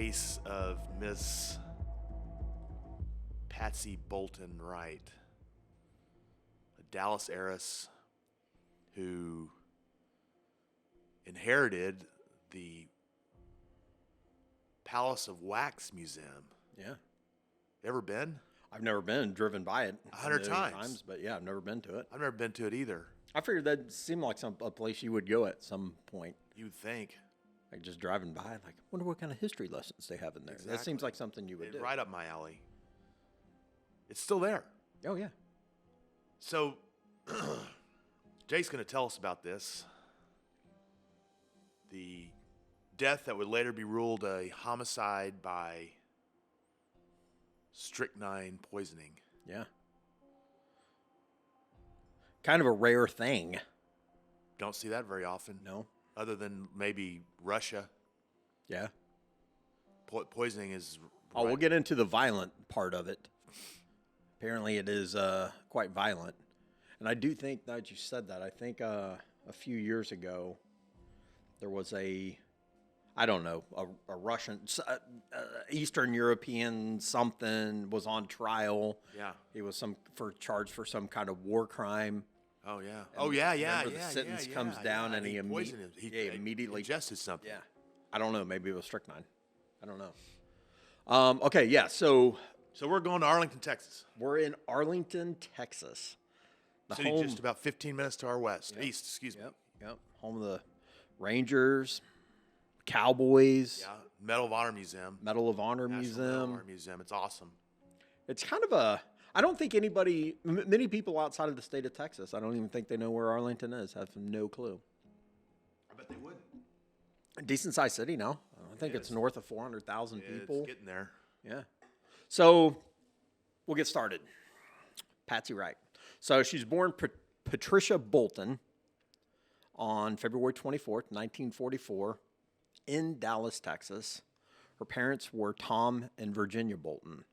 case of Miss Patsy Bolton Wright, a Dallas heiress who inherited the Palace of Wax Museum. Yeah. Ever been? I've never been, driven by it 100 times. But yeah, I've never been to it. I've never been to it either. I figured that seemed like a place you would go at some point. You would think. Like just driving by, like, I wonder what kind of history lessons they have in there. Exactly. That seems like something you would do. Right up my alley. It's still there. Oh, yeah. So, Jake's going to tell us about this. The death that would later be ruled a homicide by strychnine poisoning. Yeah. Kind of a rare thing. Don't see that very often. No. Other than maybe Russia. Yeah. Poisoning is... Oh, we'll get into the violent part of it. Apparently it is quite violent. And I do think, now that you said that, I think a few years ago, there was a Russian, Eastern European something was on trial. Yeah. He was charged for some kind of war crime. Oh, yeah. And the sentence comes down and he immediately ingested something. Yeah. I don't know. Maybe it was strychnine. I don't know. Okay, yeah. So we're going to Arlington, Texas. we're in Arlington, Texas. City just about 15 minutes to our east, excuse me. Yep. Home of the Rangers, Cowboys. Yeah, Medal of Honor Museum. Medal of Honor National Museum. Medal of Honor Museum. It's awesome. It's kind of I don't think many people outside of the state of Texas, I don't even think they know where Arlington is. Have no clue. I bet they would. A decent sized city now. I think it's north of 400,000 people. It's getting there. Yeah. So we'll get started. Patsy Wright. So she's born Patricia Bolton on February 24th, 1944, in Dallas, Texas. Her parents were Tom and Virginia Bolton.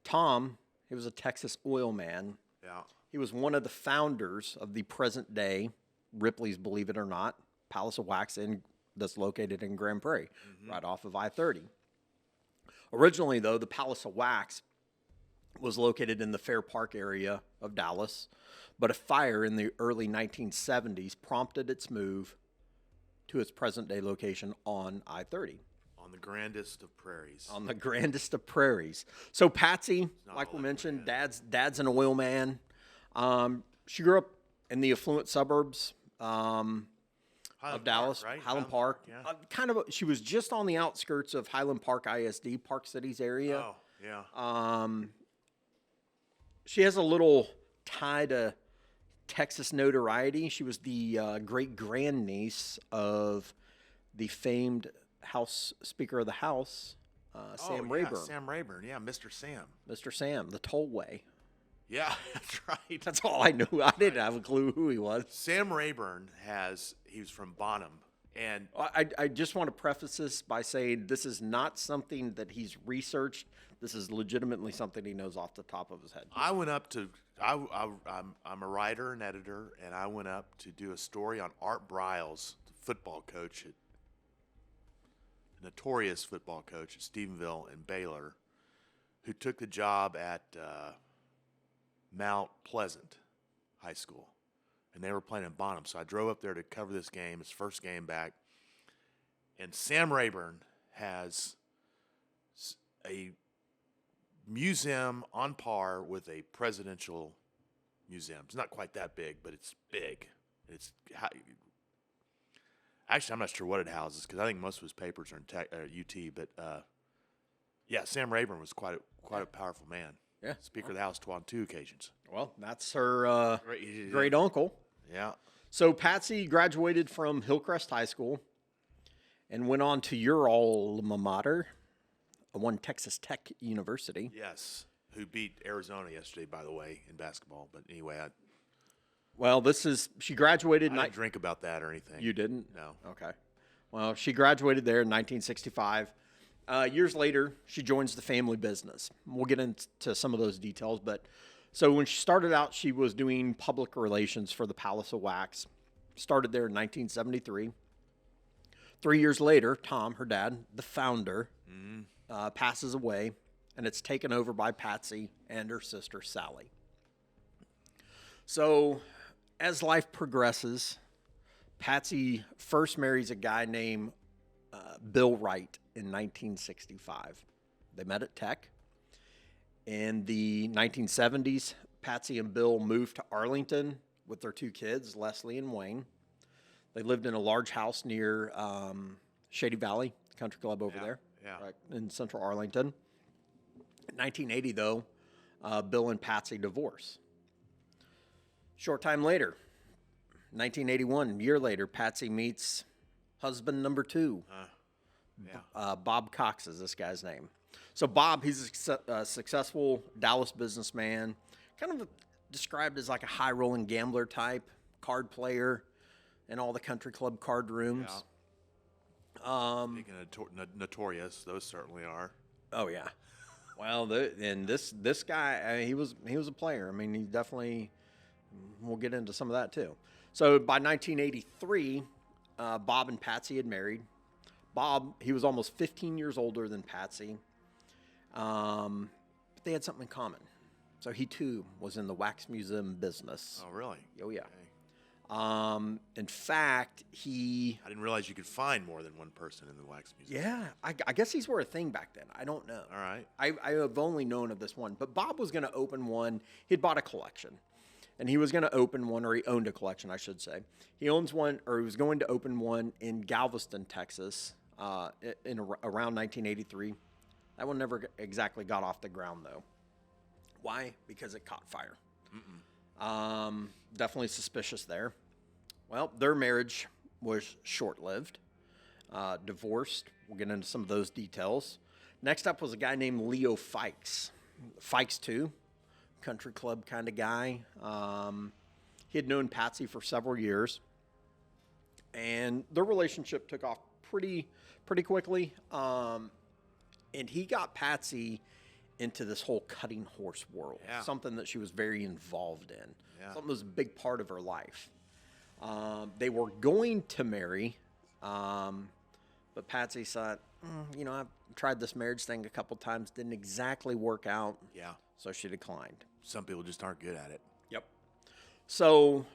Tom, he was a Texas oil man. Yeah. He was one of the founders of the present day Ripley's, believe it or not, Palace of Wax that's located in Grand Prairie, right off of I-30. Originally, though, the Palace of Wax was located in the Fair Park area of Dallas, but a fire in the early 1970s prompted its move to its present-day location on I-30. On the grandest of prairies. On the grandest of prairies. So Patsy, like we mentioned, dad's an oil man. She grew up in the affluent suburbs of Dallas, Park, right? Highland Park. Yeah. She was just on the outskirts of Highland Park ISD, Park Cities area. Oh, yeah. She has a little tie to Texas notoriety. She was the great-grandniece of the famed House Speaker of the House, Sam Rayburn. Sam Rayburn, yeah, Mr. Sam. Mr. Sam, the tollway. Yeah, that's right. That's all I knew. I didn't have a clue who he was. Sam Rayburn he was from Bonham. And I just want to preface this by saying this is not something that he's researched. This is legitimately something he knows off the top of his head. I went up to, I'm a writer and editor, and I went up to do a story on Art Briles, the football coach, notorious football coach at Stephenville and Baylor, who took the job at Mount Pleasant High School. And they were playing in Bonham. So I drove up there to cover this game, his first game back. And Sam Rayburn has a museum on par with a presidential museum. It's not quite that big, but it's big. Actually, I'm not sure what it houses because I think most of his papers are in UT. But yeah, Sam Rayburn was quite a powerful man. Yeah, Speaker of the House on 2 occasions. Well, that's her great uncle. Yeah. So Patsy graduated from Hillcrest High School and went on to your alma mater, one Texas Tech University. Yes, who beat Arizona yesterday, by the way, in basketball. But anyway, she graduated. I didn't drink about that or anything. You didn't? No. Okay. Well, she graduated there in 1965. Years later, she joins the family business. We'll get into some of those details, but so when she started out, she was doing public relations for the Palace of Wax. Started there in 1973. 3 years later, Tom, her dad, the founder, passes away, and it's taken over by Patsy and her sister Sally. So, as life progresses, Patsy first marries a guy named Bill Wright in 1965. They met at Tech. In the 1970s, Patsy and Bill moved to Arlington with their two kids, Leslie and Wayne. They lived in a large house near Shady Valley Country Club over there, right in central Arlington. In 1980, though, Bill and Patsy divorce. Short time later, 1981, a year later, Patsy meets husband number two. Bob Cox is this guy's name. So Bob, he's a successful Dallas businessman, kind of described as like a high-rolling gambler type, card player in all the country club card rooms. Speaking of notorious, those certainly are. Oh yeah. Well, this guy, he was a player. I mean, he definitely. We'll get into some of that too. So by 1983, Bob and Patsy had married. Bob, he was almost 15 years older than Patsy, but they had something in common. So he too was in the wax museum business. Oh, really? Oh yeah. Okay. In fact, I didn't realize you could find more than one person in the wax museum. Yeah, I guess these were a thing back then. I don't know. All right. I have only known of this one, but Bob was going to open one. He'd bought a collection, and he was going to open one, or he owned a collection, I should say. He owns one, or he was going to open one in Galveston, Texas, around 1983. That one never exactly got off the ground, though. Why? Because it caught fire. Definitely suspicious there. Well, their marriage was short-lived. Divorced. We'll get into some of those details. Next up was a guy named Leo Fikes. Fikes, too. Country club kind of guy. He had known Patsy for several years. And their relationship took off pretty quickly. And he got Patsy into this whole cutting horse world, something that she was very involved in, something that was a big part of her life. They were going to marry, but Patsy thought, I've tried this marriage thing a couple times, didn't exactly work out, so she declined. Some people just aren't good at it. Yep. So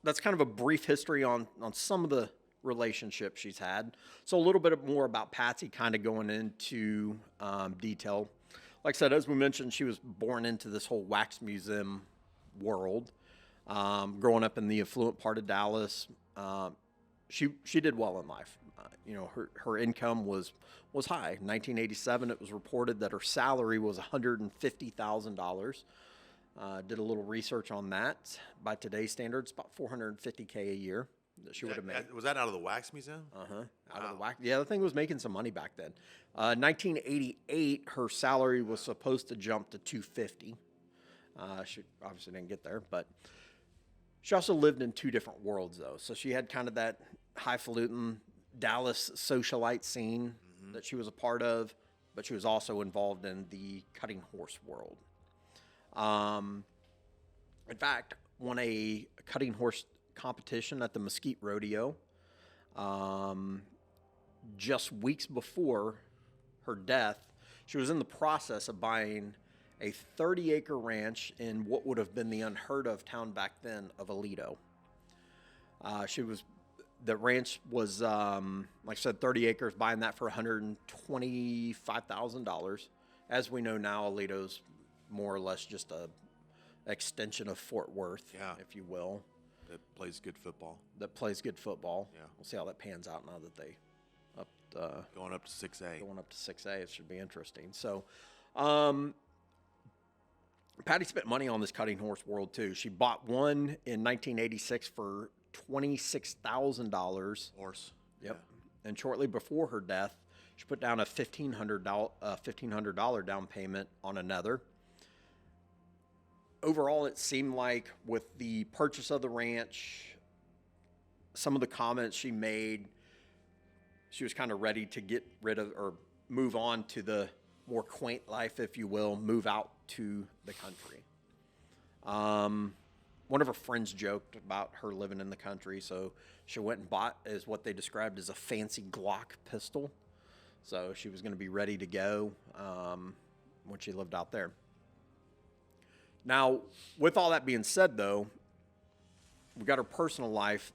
that's kind of a brief history on some of the relationships she's had. So a little bit more about Patsy, kind of going into detail. Like I said, as we mentioned, she was born into this whole wax museum world. Growing up in the affluent part of Dallas, she did well in life. Her income was high. In 1987, it was reported that her salary was $150,000. Did a little research on that. By today's standards, about $450K a year that she would have made. Was that out of the wax museum? Out of the wax. Yeah, the thing was making some money back then. 1988, her salary was supposed to jump to $250. She obviously didn't get there, but she also lived in two different worlds, though. So she had kind of that highfalutin Dallas socialite scene that she was a part of, but she was also involved in the cutting horse world. In fact, won a cutting horse competition at the Mesquite Rodeo just weeks before her death. She was in the process of buying a 30-acre ranch in what would have been the unheard of town back then of Aledo. The ranch was, like I said, 30 acres, buying that for $125,000. As we know now, Aledo's more or less just a extension of Fort Worth, if you will. That plays good football. Yeah. We'll see how that pans out now that they going up to 6A. It should be interesting. So, Patty spent money on this cutting horse world too. She bought one in 1986 for $26,000. Horse. Yep. Yeah. And shortly before her death, she put down a $1,500 down payment on another. Overall, it seemed like with the purchase of the ranch, some of the comments she made, she was kind of ready to get rid of or move on to the more quaint life, if you will, move out to the country. One of her friends joked about her living in the country, so she went and bought, is what they described as a fancy Glock pistol. So she was going to be ready to go when she lived out there. Now, with all that being said, though, we got her personal life.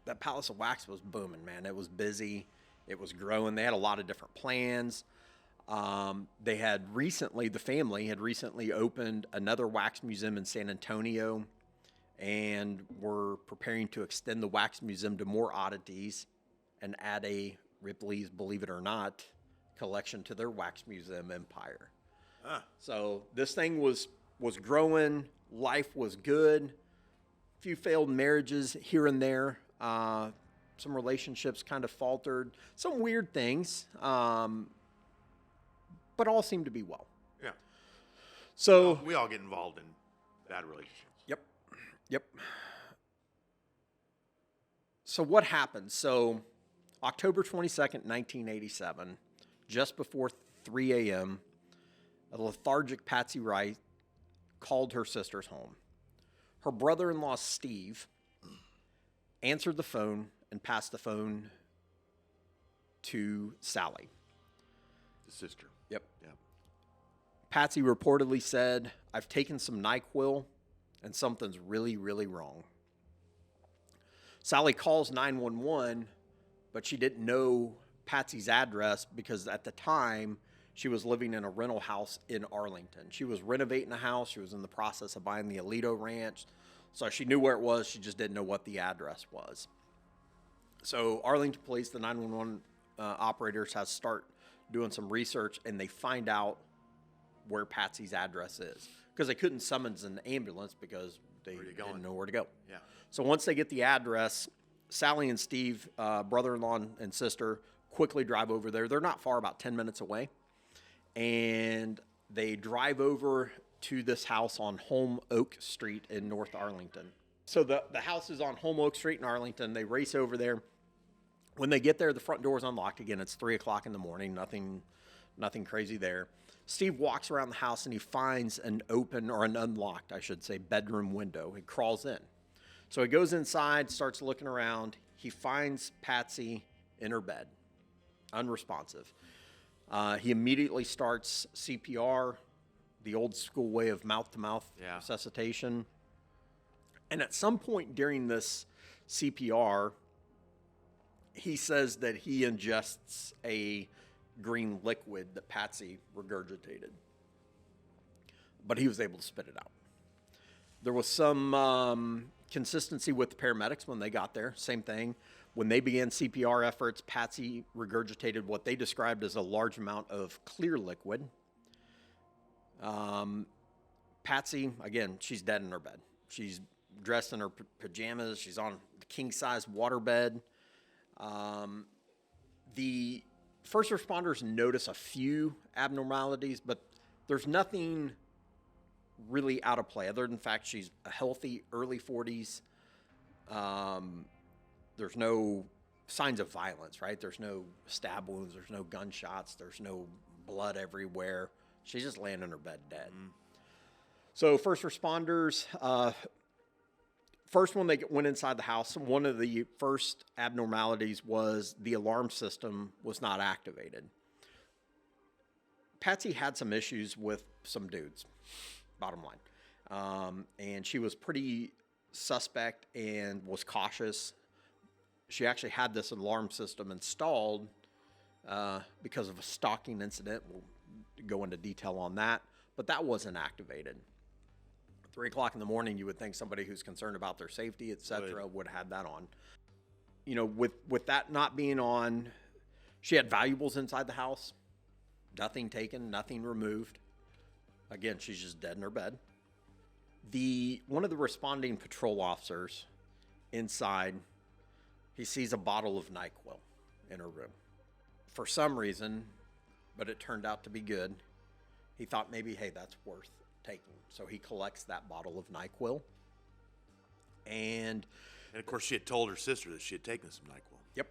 That Palace of Wax was booming, man. It was busy. It was growing. They had a lot of different plans. They had recently, the family had recently opened another wax museum in San Antonio, and were preparing to extend the wax museum to more oddities and add a Ripley's, believe it or not, collection to their wax museum empire. So this thing was growing. Life was good. Few failed marriages here and there. Some relationships kind of faltered. Some weird things. But all seemed to be well. Yeah. So we all get involved in bad relationships. Yep. So what happened? So October 22nd, 1987, just before 3 a.m., a lethargic Patsy Wright called her sister's home. Her brother-in-law, Steve, answered the phone and passed the phone to Sally. The sister. Yep. Yeah. Patsy reportedly said, "I've taken some NyQuil and something's really, really wrong." Sally calls 911, but she didn't know Patsy's address because at the time she was living in a rental house in Arlington. She was renovating a house. She was in the process of buying the Alito Ranch. So she knew where it was. She just didn't know what the address was. So Arlington Police, the 911 operators, has start doing some research, and they find out where Patsy's address is because they couldn't summons an ambulance because they didn't know where to go. Yeah. So once they get the address, Sally and Steve, brother-in-law and sister, quickly drive over there. They're not far, about 10 minutes away. And they drive over to this house on Holm Oak Street in North Arlington. So the house is on Holm Oak Street in Arlington. They race over there. When they get there, the front door is unlocked. Again, it's 3 o'clock in the morning. Nothing crazy there. Steve walks around the house and he finds an open, or an unlocked, I should say, bedroom window. He crawls in. So he goes inside, starts looking around. He finds Patsy in her bed, unresponsive. He immediately starts CPR, the old school way of mouth-to-mouth resuscitation. And at some point during this CPR, he says that he ingests a green liquid that Patsy regurgitated. But he was able to spit it out. There was some consistency with the paramedics when they got there. Same thing. When they began CPR efforts, Patsy regurgitated what they described as a large amount of clear liquid. Patsy, again, she's dead in her bed. She's dressed in her pajamas. She's on the king-size waterbed. The first responders notice a few abnormalities, but there's nothing really out of play other than the fact she's a healthy early 40s. There's no signs of violence, right? There's no stab wounds. There's no gunshots. There's no blood everywhere. She's just laying in her bed dead. So first responders, first when they went inside the house, one of the first abnormalities was the alarm system was not activated. Patsy had some issues with some dudes, bottom line. And she was pretty suspect and was cautious. She actually had this alarm system installed because of a stalking incident. We'll go into detail on that, but that wasn't activated. 3 o'clock in the morning, you would think somebody who's concerned about their safety, etc., would have that on. You know, with that not being on, she had valuables inside the house. Nothing taken, nothing removed. Again, she's just dead in her bed. One of the responding patrol officers inside, he sees a bottle of NyQuil in her room. For some reason, but it turned out to be good, he thought maybe, hey, that's worth taking. So he collects that bottle of NyQuil. And of course, she had told her sister that she had taken some NyQuil. Yep.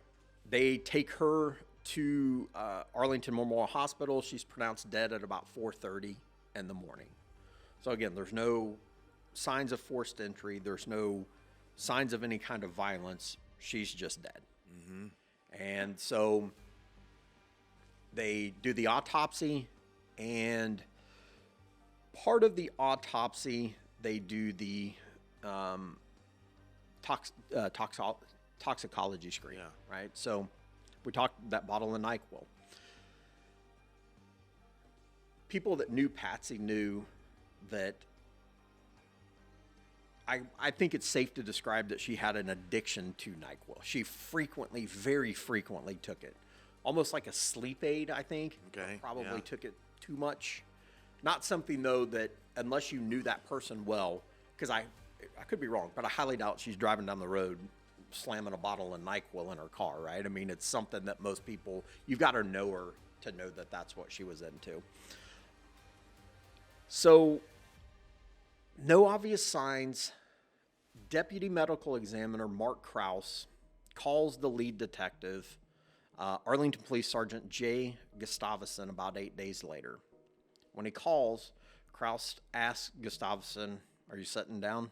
They take her to Arlington Memorial Hospital. She's pronounced dead at about 4:30 in the morning. So again, there's no signs of forced entry. There's no signs of any kind of violence. She's just dead. And so They do the autopsy, and part of the autopsy, they do the toxicology screen, right? So we talked that bottle of NyQuil. People that knew Patsy knew that I think it's safe to describe that she had an addiction to NyQuil. She frequently, very frequently took it. Almost like a sleep aid, I think. Okay. Probably took it too much. Not something, though, that unless you knew that person well, because I could be wrong, but I highly doubt she's driving down the road slamming a bottle of NyQuil in her car, right? I mean, it's something that most people, you've got to know her to know that that's what she was into. So, no obvious signs. Deputy Medical Examiner Mark Krause calls the lead detective, Arlington Police Sergeant Jay Gustavson, about 8 days later. When he calls, Krause asks Gustavson, "Are you sitting down?"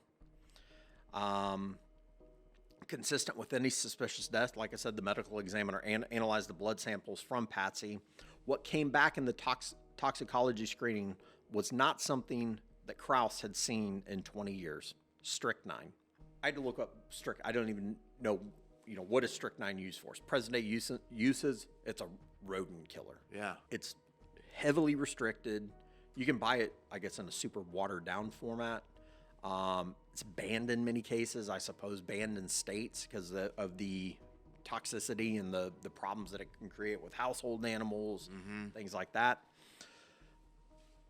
Consistent with any suspicious death, like I said, the medical examiner analyzed the blood samples from Patsy. What came back in the toxicology screening was not something that Krause had seen in 20 years. Strychnine. I had to look up strychnine. I don't even know, what is strychnine used for? It's present day uses. It's a rodent killer. Yeah. It's heavily restricted. You can buy it, I guess, in a super watered down format. It's banned in many cases, I suppose, banned in states because of the toxicity and the problems that it can create with household animals, things like that.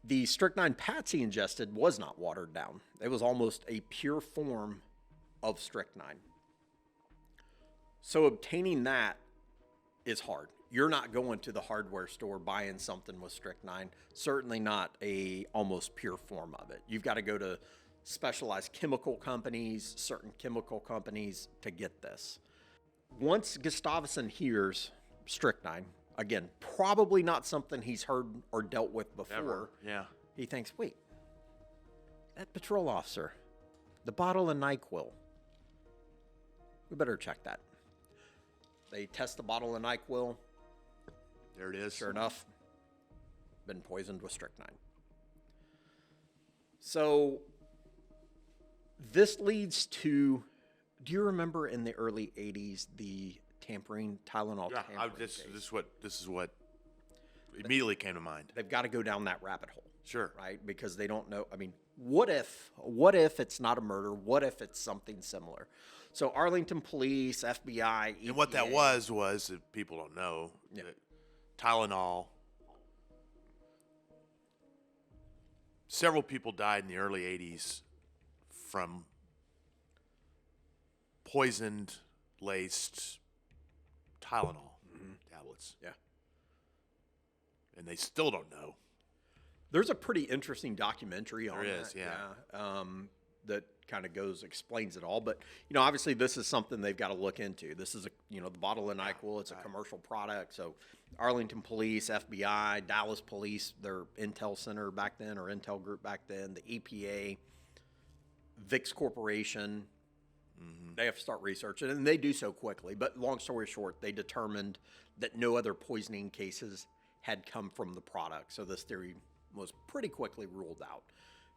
The strychnine Patsy ingested was not watered down. It was almost a pure form of strychnine. So obtaining that is hard. You're not going to the hardware store buying something with strychnine, certainly not a almost pure form of it. You've got to go to specialized chemical companies, certain chemical companies to get this. Once Gustavson hears strychnine, again, probably not something he's heard or dealt with before. Ever. Yeah. He thinks, wait, that patrol officer, the bottle of NyQuil, we better check that. They test the bottle of NyQuil. There it is. Sure enough, been poisoned with strychnine. So this leads to, do you remember in the early 80s, the Tylenol Yeah, tampering this case? is what immediately came to mind. They've got to go down that rabbit hole. Sure. Right? Because they don't know. I mean, what if it's not a murder? What if it's something similar? So Arlington Police, FBI, EPA. And what that was, if people don't know, that Tylenol, several people died in the early 80s from poisoned, laced Tylenol tablets. Yeah. And they still don't know. There's a pretty interesting documentary on There that. is, yeah. That kind of explains it all. But, obviously this is something they've got to look into. This is the bottle of NyQuil, it's a commercial product. So Arlington Police, FBI, Dallas Police, their Intel Center back then, or Intel Group back then, the EPA, Vicks Corporation, they have to start researching, and they do so quickly. But long story short, they determined that no other poisoning cases had come from the product. So this theory was pretty quickly ruled out.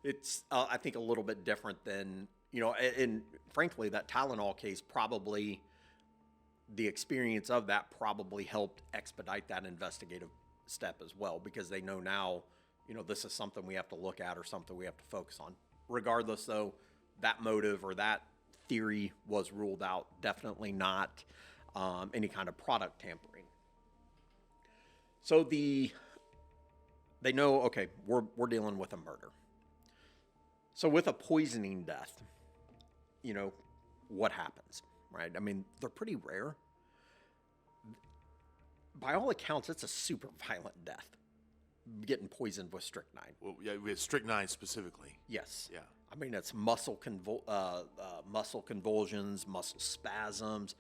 It's, I think, a little bit different than, and frankly, that Tylenol case probably, the experience of that probably helped expedite that investigative step as well, because they know now, this is something we have to look at or something we have to focus on. Regardless, though, that motive or that theory was ruled out. Definitely not any kind of product tampering. So they know, okay, we're dealing with a murder. So with a poisoning death, what happens, right? I mean, they're pretty rare. By all accounts, it's a super violent death, getting poisoned with strychnine. Well, yeah, with strychnine specifically. Yes. Yeah. I mean, it's muscle convulsions, muscle spasms.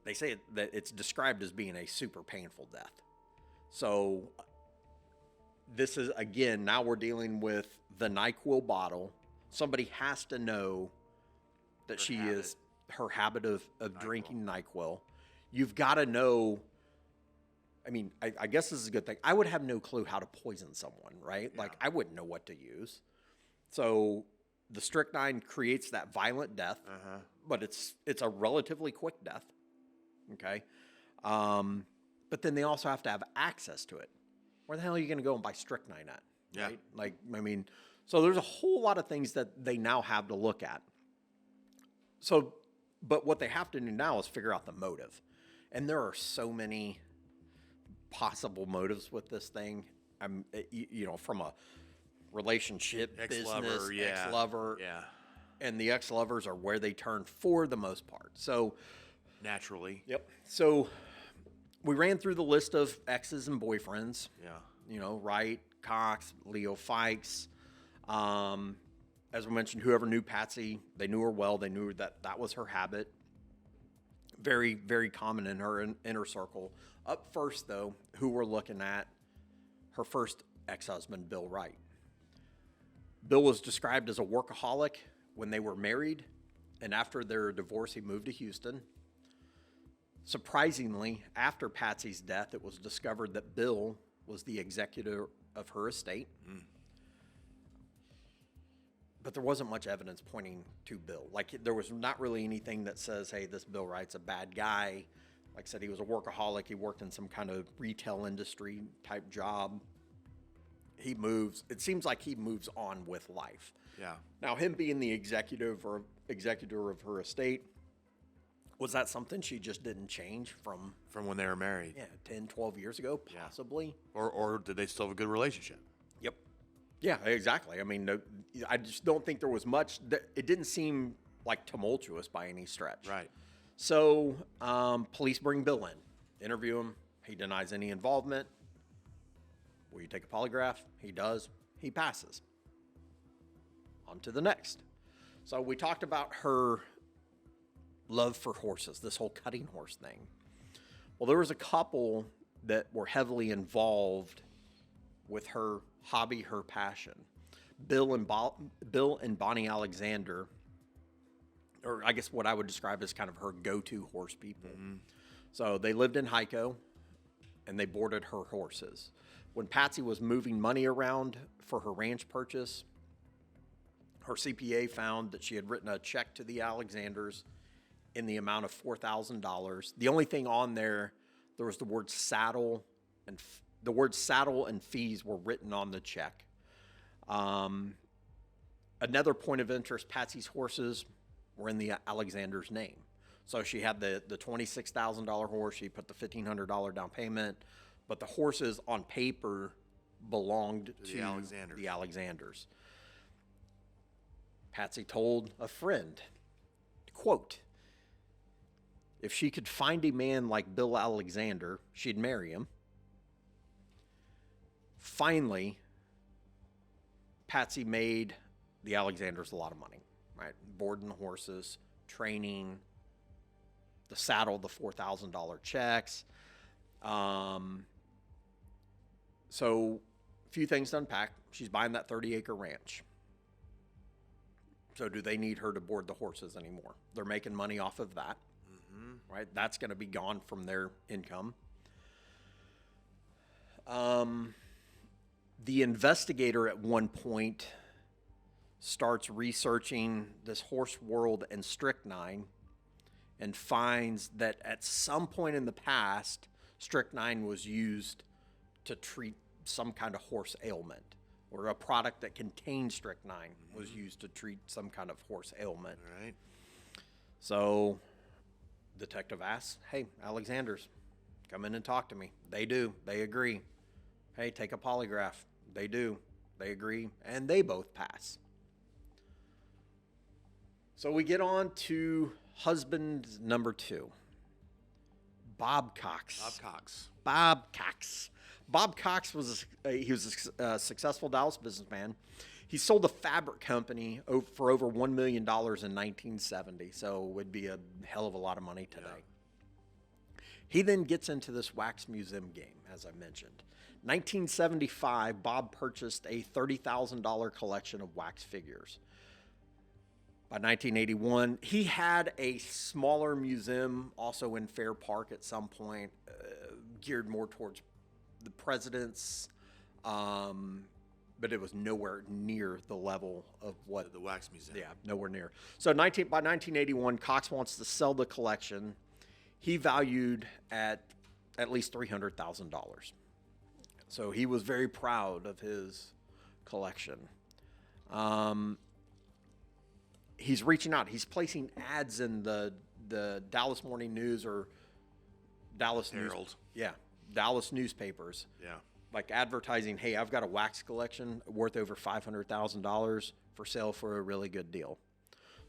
They say that it's described as being a super painful death. So this is, again, now we're dealing with the NyQuil bottle. Somebody has to know that her habit of drinking NyQuil. You've got to know I mean, I guess this is a good thing. I would have no clue how to poison someone, right? Like, I wouldn't know what to use. So the strychnine creates that violent death, but it's a relatively quick death, okay? But then they also have to have access to it. Where the hell are you going to go and buy strychnine at? Yeah. Right? Like, I mean, so there's a whole lot of things that they now have to look at. So, but what they have to do now is figure out the motive. And there are so many possible motives with this thing. From a relationship, Ex-lover, business, ex-lover. Yeah. And the ex-lovers are where they turn for the most part. So, Naturally. yep. So we ran through the list of exes and boyfriends. Yeah. Wright, Cox, Leo Fikes. As we mentioned, whoever knew Patsy, they knew her well. They knew that was her habit. Very, very common in her inner circle. Up first, though, who we're looking at, her first ex-husband, Bill Wright. Bill was described as a workaholic when they were married, and after their divorce, he moved to Houston. Surprisingly, after Patsy's death, it was discovered that Bill was the executor of her estate. But there wasn't much evidence pointing to Bill. Like, there was not really anything that says, hey, this Bill Wright's a bad guy. Like I said, he was a workaholic. He worked in some kind of retail industry type job. It seems like he moves on with life. Yeah. Now, him being the executor of her estate, was that something she just didn't change from When they were married. 10, 12 years ago, possibly? Or did they still have a good relationship? Yep. Yeah, exactly. I mean, I just don't think there was much. It didn't seem like tumultuous by any stretch. Right. So police bring Bill in, interview him. He denies any involvement. Will you take a polygraph? He does. He passes. On to the next. So we talked about her love for horses, this whole cutting horse thing. Well, there was a couple that were heavily involved with her hobby, her passion. Bill and Bonnie Alexander, or I guess what I would describe as kind of her go-to horse people. So they lived in Hyco, and they boarded her horses. When Patsy was moving money around for her ranch purchase, her CPA found that she had written a check to the Alexanders in the amount of $4,000. The only thing on there was the word saddle, and the word saddle and fees were written on the check. Another point of interest, Patsy's horses were in the Alexander's name. So she had the $26,000 horse. She put the $1,500 down payment, but the horses on paper belonged to the Alexanders. Patsy told a friend, quote, if she could find a man like Bill Alexander, she'd marry him. Finally, Patsy made the Alexanders a lot of money, right? Boarding the horses, training, the saddle, the $4,000 checks. So a few things to unpack. She's buying that 30-acre ranch. So do they need her to board the horses anymore? They're making money off of that, right? That's going to be gone from their income. The investigator at one point starts researching this horse world and strychnine and finds that at some point in the past, strychnine was used to treat some kind of horse ailment, or a product that contained strychnine was used to treat some kind of horse ailment. All right. So detective asks, hey, Alexanders, come in and talk to me. They do. They agree. Hey, take a polygraph. They do. They agree. And they both pass. So we get on to husband number 2, Bob Cox. Bob Cox was a successful Dallas businessman. He sold a fabric company for over $1 million in 1970, so it would be a hell of a lot of money today. Yeah. He then gets into this wax museum game, as I mentioned. 1975, Bob purchased a $30,000 collection of wax figures. By 1981, he had a smaller museum also in Fair Park at some point. geared more towards the presidents, but it was nowhere near the level of what The Wax Museum. Yeah, nowhere near. So by 1981, Cox wants to sell the collection. He valued at least $300,000. So he was very proud of his collection. He's reaching out. He's placing ads in the Dallas Morning News or Dallas Herald. Dallas newspapers. Yeah. Like advertising, hey, I've got a wax collection worth over $500,000 for sale for a really good deal.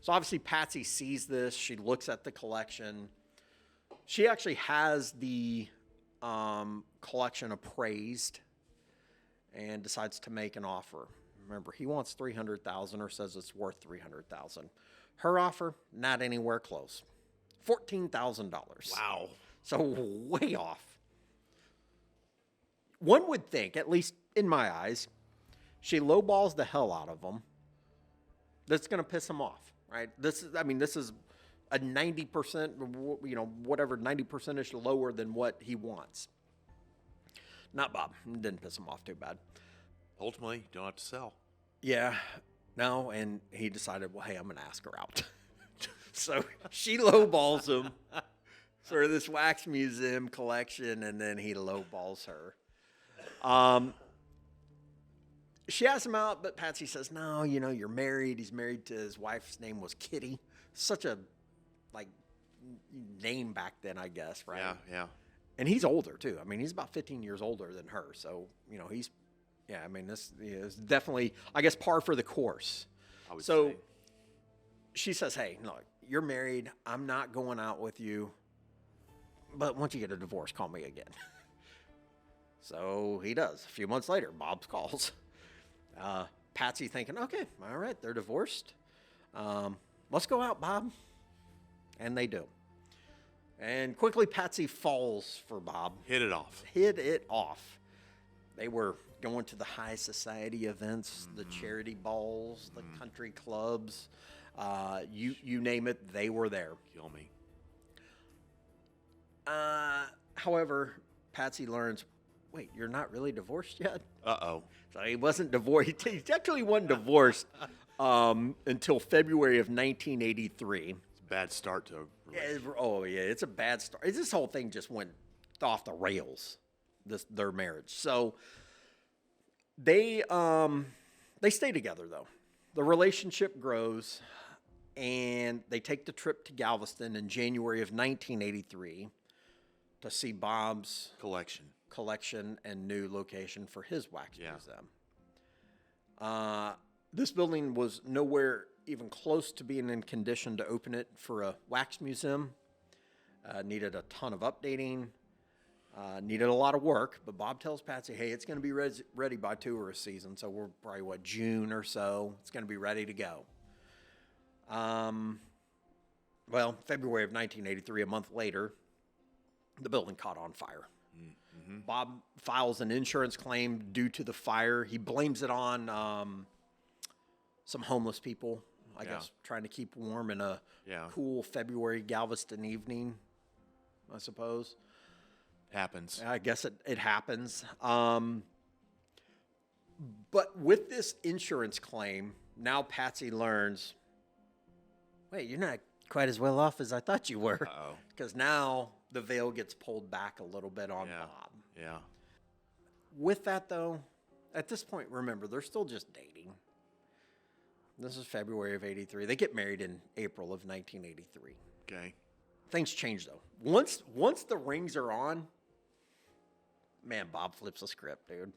So obviously Patsy sees this. She looks at the collection. She actually has the collection appraised and decides to make an offer. Remember, he wants $300,000 or says it's worth $300,000. Her offer, not anywhere close. $14,000. Wow. So way off. One would think, at least in my eyes, she lowballs the hell out of him. That's going to piss him off, right? This is a 90%, whatever, 90%-ish lower than what he wants. Not Bob. It didn't piss him off too bad. Ultimately, you don't have to sell. Yeah, no, and he decided, well, hey, I'm going to ask her out. So she lowballs him for this wax museum collection, and then he lowballs her. She asks him out, but Patsy says, no, you're married. He's married to his wife's name was Kitty. Such a, name back then, I guess, right? Yeah. And he's older, too. I mean, he's about 15 years older than her. So, this is definitely, I guess, par for the course. I would So say. she says, hey, look, you're married. I'm not going out with you. But once you get a divorce, call me again. So he does. A few months later, Bob calls. Patsy thinking, okay, all right, they're divorced. Let's go out, Bob. And they do. And quickly, Patsy falls for Bob. Hit it off. They were going to the high society events, the charity balls, the country clubs. You name it, they were there. Kill me. However, Patsy learns, wait, you're not really divorced yet? Uh-oh. So he wasn't divorced. He actually wasn't divorced until February of 1983. It's a bad start to a relationship. It's a bad start. This whole thing just went off the rails, their marriage. So they stay together, though. The relationship grows, and they take the trip to Galveston in January of 1983 to see Bob's collection and new location for his wax museum. This building was nowhere even close to being in condition to open it for a wax museum. Needed a ton of updating. Needed a lot of work, but Bob tells Patsy, hey, it's going to be ready by tourist season, so we're probably, June or so. It's going to be ready to go. February of 1983, a month later, the building caught on fire. Mm-hmm. Bob files an insurance claim due to the fire. He blames it on some homeless people, I guess, trying to keep warm in a cool February Galveston evening, I suppose. Happens. I guess it happens. But with this insurance claim, now Patsy learns, wait, you're not quite as well off as I thought you were. Uh-oh. Because now the veil gets pulled back a little bit on Bob. Yeah. With that, though, at this point, remember, they're still just dating. This is February of 83. They get married in April of 1983. Okay. Things change, though. Once the rings are on, man, Bob flips a script, dude.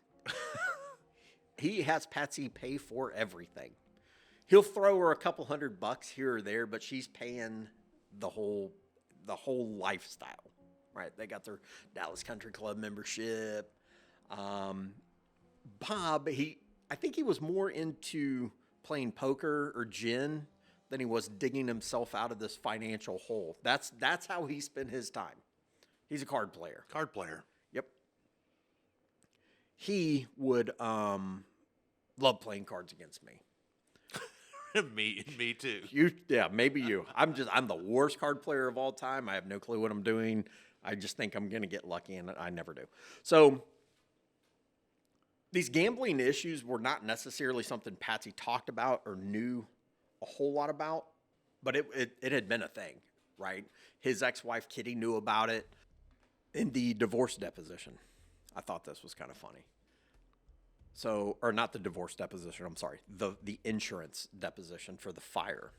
He has Patsy pay for everything. He'll throw her a couple $100 here or there, but she's paying the whole lifestyle, right? They got their Dallas Country Club membership. Bob, I think he was more into playing poker or gin than he was digging himself out of this financial hole. That's how he spent his time. He's a card player. Yep. He would love playing cards against me. Me too. Maybe you. I'm the worst card player of all time. I have no clue what I'm doing. I just think I'm going to get lucky, and I never do. So these gambling issues were not necessarily something Patsy talked about or knew a whole lot about, but it had been a thing, right? His ex-wife, Kitty, knew about it in the divorce deposition. I thought this was kind of funny. So, or not the divorce deposition, I'm sorry, the insurance deposition for the fire.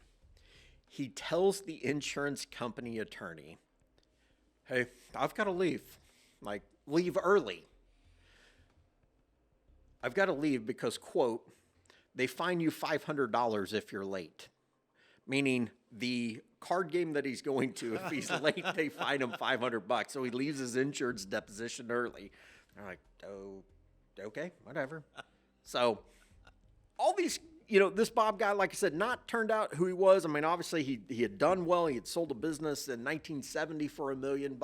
He tells the insurance company attorney, hey, I've got to leave. Like, leave early. I've got to leave because, quote, they fine you $500 if you're late. Meaning the card game that he's going to, if he's late, they fine him $500. So he leaves his insurance deposition early. They're like, oh, okay, whatever. So all these, this Bob guy, like I said, not turned out who he was. I mean, obviously he had done well. He had sold a business in 1970 for $1 million.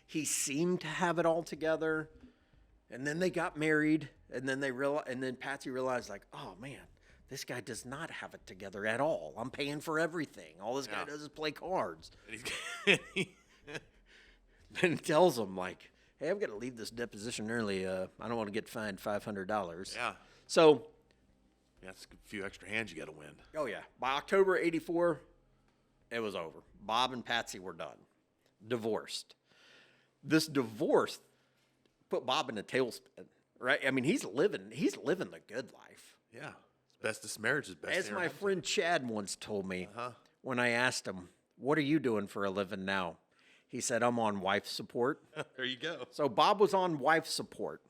He seemed to have it all together. And then they got married, and then Patsy realized, like, oh man, this guy does not have it together at all. I'm paying for everything. All this guy does is play cards. Then he tells him, like, hey, I've got to leave this deposition early. I don't want to get fined $500. Yeah. So that's a few extra hands you got to win. Oh, yeah. By October 84, it was over. Bob and Patsy were done. Divorced. This divorce put Bob in a tailspin, right? I mean, he's living the good life. Yeah. Bestest marriage is best. As my friend Chad once told me when I asked him, what are you doing for a living now? He said, I'm on wife support. There you go. So Bob was on wife support.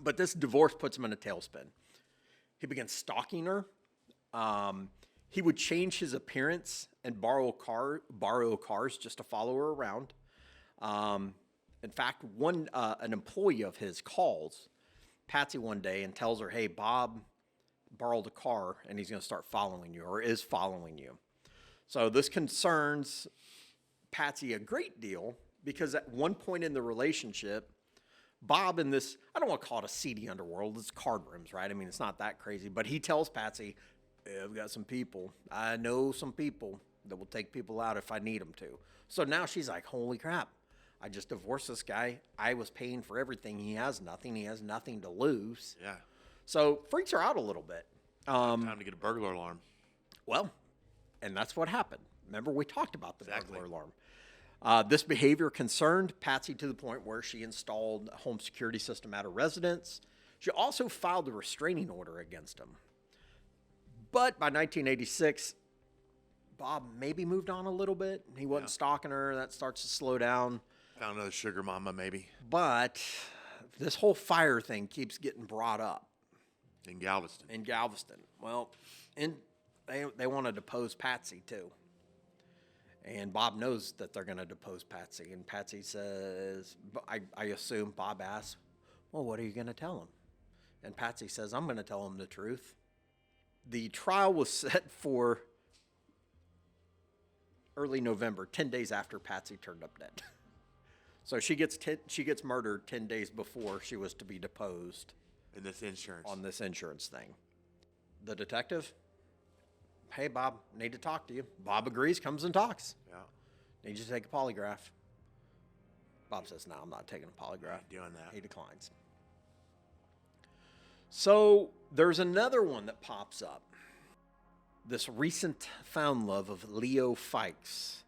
But this divorce puts him in a tailspin. He began stalking her. He would change his appearance and borrow cars just to follow her around. In fact, an employee of his calls Patsy one day and tells her, hey, Bob borrowed a car and he's going to start following you or is following you. So this concerns Patsy a great deal because at one point in the relationship, Bob in this, I don't want to call it a seedy underworld, it's card rooms, right? I mean, it's not that crazy, but he tells Patsy, hey, I've got some people. I know some people that will take people out if I need them to. So now she's like, holy crap. I just divorced this guy. I was paying for everything. He has nothing. He has nothing to lose. Yeah. So freaks her out a little bit. Time to get a burglar alarm. Well, and that's what happened. Remember, we talked about the burglar alarm. This behavior concerned Patsy to the point where she installed a home security system at her residence. She also filed a restraining order against him. But by 1986, Bob maybe moved on a little bit. He wasn't stalking her. That starts to slow down. Found another sugar mama, maybe. But this whole fire thing keeps getting brought up. In Galveston. Well, they want to depose Patsy, too. And Bob knows that they're going to depose Patsy. And Patsy says, I assume Bob asks, well, what are you going to tell him? And Patsy says, I'm going to tell him the truth. The trial was set for early November, 10 days after Patsy turned up dead. So she gets murdered 10 days before she was to be deposed. In this insurance. On this insurance thing. The detective, hey, Bob, need to talk to you. Bob agrees, comes and talks. Yeah. Need you to take a polygraph. Bob says, no, I'm not taking a polygraph. Doing that. He declines. So there's another one that pops up. This recent found love of Leo Fikes.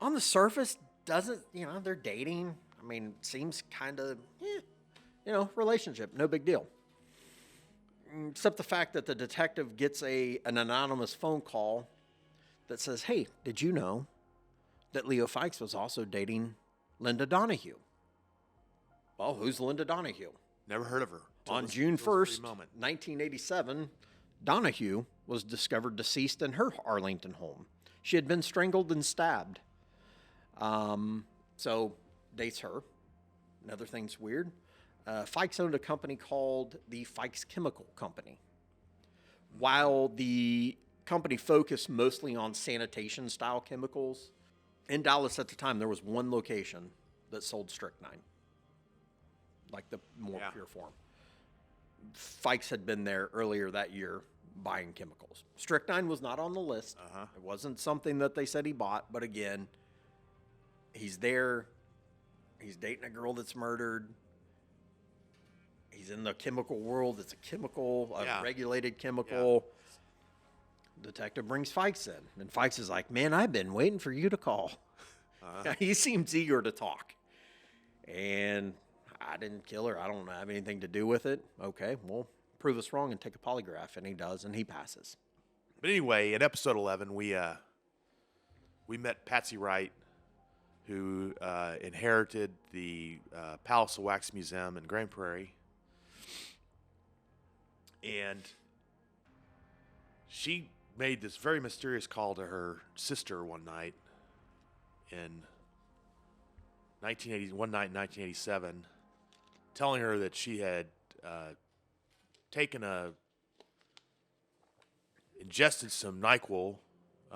On the surface, doesn't, they're dating. I mean, seems kind of, relationship, no big deal. Except the fact that the detective gets an anonymous phone call that says, hey, did you know that Leo Fikes was also dating Linda Donahue? Well, who's Linda Donahue? Never heard of her. On June 1st, 1987, Donahue was discovered deceased in her Arlington home. She had been strangled and stabbed. So, dates her. Another thing's weird. Fikes owned a company called the Fikes Chemical Company. While the company focused mostly on sanitation-style chemicals, in Dallas at the time, there was one location that sold strychnine, like the more pure form. Fikes had been there earlier that year buying chemicals. Strychnine was not on the list. It wasn't something that they said he bought, but again, he's there He's dating a girl that's murdered. He's in the chemical world. It's a chemical, a regulated chemical. Detective brings Fikes in, and Fikes is like, man, I've been waiting for you to call. He seems eager to talk. And I didn't kill her. I don't have anything to do with it. Okay, well, prove us wrong and take a polygraph. And he does, and he passes. But anyway, in episode 11, we met Patsy Wright, who inherited the Palace of Wax Museum in Grand Prairie. And she made this very mysterious call to her sister one night in 1987, telling her that she had ingested some NyQuil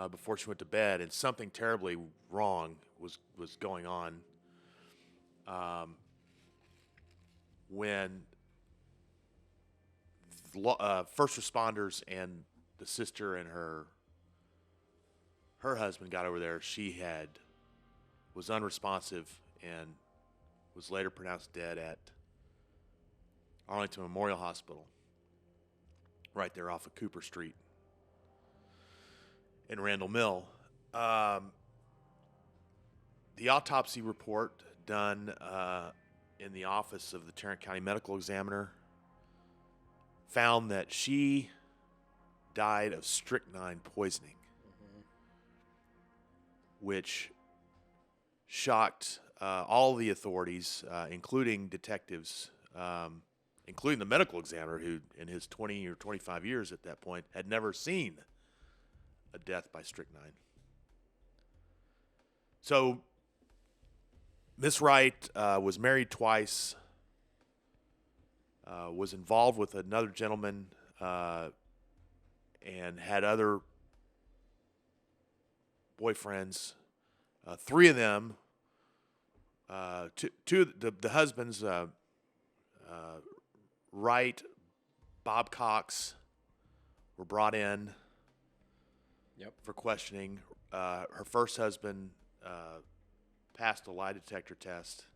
before she went to bed, and something terribly wrong was going on. When first responders and the sister and her husband got over there, she was unresponsive and was later pronounced dead at Arlington Memorial Hospital, right there off of Cooper Street in Randall Mill. The autopsy report done in the office of the Tarrant County Medical Examiner found that she died of strychnine poisoning, which shocked all the authorities, including detectives, including the medical examiner, who in his 20 or 25 years at that point had never seen a death by strychnine. So Miss Wright was married twice, was involved with another gentleman, and had other boyfriends. Three of them, two the husbands, Wright, Bob Cox, were brought in for questioning. Her first husband passed a lie detector test.